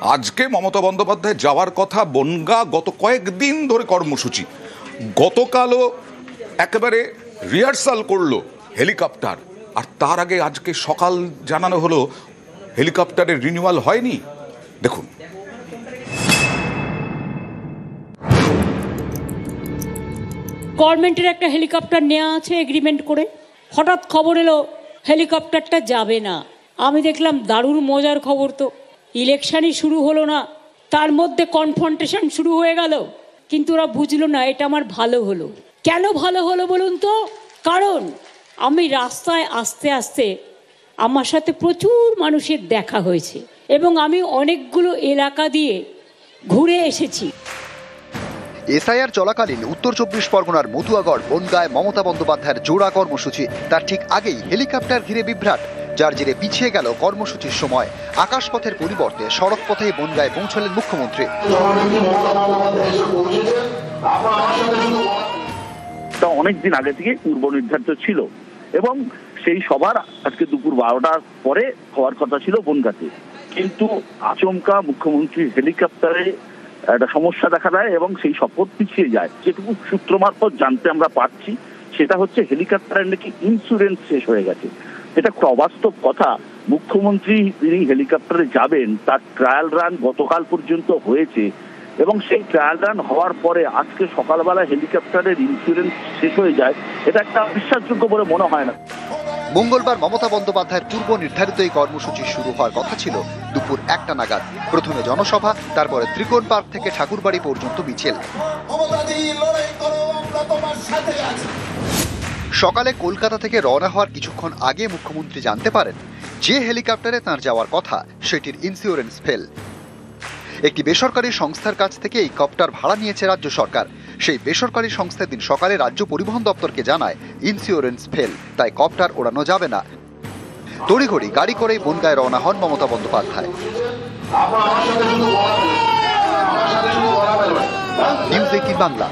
আজকে মমতা বন্দ্যোপাধ্যায় যাওয়ার কথা বনগাঁ, গত কয়েকদিন ধরে কর্মসূচি। গতকালও একেবারে রিহার্সাল করলো হেলিকপ্টার, আর তার আগে আজকে সকাল জানানো হলো হেলিকপ্টারের রিনিউয়াল হয়নি। দেখুন, গভর্নমেন্টের একটা হেলিকপ্টার নেওয়া আছে এগ্রিমেন্ট করে, হঠাৎ খবর এলো হেলিকপ্টারটা যাবে না। আমি দেখলাম দারুণ মজার খবর, তো ইলেকশনই শুরু হলো না, তার মধ্যে কনফ্রন্টেশন শুরু হয়ে গেল। কিন্তু ওরা বুঝলো না এটা আমার ভালো হলো। কেন ভালো হলো বলুন তো? কারণ আমি রাস্তায় আস্তে আস্তে আমার সাথে প্রচুর মানুষের দেখা হয়েছে এবং আমি অনেকগুলো এলাকা দিয়ে ঘুরে এসেছি। এসআইআর চলাকালীন উত্তর ২৪ পরগনার মতুয়াগড় বনগাঁয় মমতা বন্দ্যোপাধ্যায়ের জোড়া কর্মসূচি। তার ঠিক আগেই হেলিকপ্টার ঘিরে বিভ্রাট, যার জেরে পিছিয়ে গেল কর্মসূচির সময়। আকাশপথের পরিবর্তে সড়ক পথেই বনগাঁয় পৌঁছলেন মুখ্যমন্ত্রী। অনেকদিন আগে থেকে পূর্ব নির্ধারিত ছিল এবং সেই সবার আজকে দুপুর ১২টার পরে হওয়ার কথা ছিল বনগাঁতে, কিন্তু আচমকা মুখ্যমন্ত্রীর হেলিকপ্টারে একটা সমস্যা দেখা দেয় এবং সেই শপথ পিছিয়ে যায়। যেটুকু সূত্র মারফত জানতে আমরা পারছি সেটা হচ্ছে হেলিকপ্টারের নাকি ইন্স্যুরেন্স শেষ হয়ে গেছে। এটা খুব অবাস্তব কথা। মুখ্যমন্ত্রী তিনি হেলিকপ্টারে যাবেন, তার ট্রায়াল রান গতকাল পর্যন্ত হয়েছে এবং সেই ট্রায়াল রান হওয়ার পরে আজকে সকালবেলা হেলিকপ্টারের ইন্স্যুরেন্স শেষ হয়ে যায়, এটা একটা বিশ্বাসযোগ্য বলে মনে হয় না। মঙ্গলবার মমতা বন্দ্যোপাধ্যায়ের পূর্ব নির্ধারিত এই কর্মসূচি শুরু হওয়ার কথা ছিল দুপুর ১টা নাগাদ। প্রথমে জনসভা, তারপরে ত্রিকোণ পার্ক থেকে ঠাকুরবাড়ি পর্যন্ত মিছিল। সকালে কলকাতা থেকে রওনা হওয়ার কিছুক্ষণ আগে মুখ্যমন্ত্রী জানতে পারেন যে হেলিকপ্টারে তাঁর যাওয়ার কথা সেটির ইন্স্যুরেন্স ফেল। একটি বেসরকারি সংস্থার কাছ থেকে এই কপ্টার ভাড়া নিয়েছে রাজ্য সরকার। সেই বেসরকারি সংস্থা দিন সকালে রাজ্য পরিবহন দপ্তরকে জানায় ইন্স্যুরেন্স ফেল, তাই কপ্টার ওড়ানো যাবে না। তড়িঘড়ি গাড়ি করেই বনগাঁয় রওনা হন মমতা বন্দ্যোপাধ্যায়। নিউজ 18 বাংলা।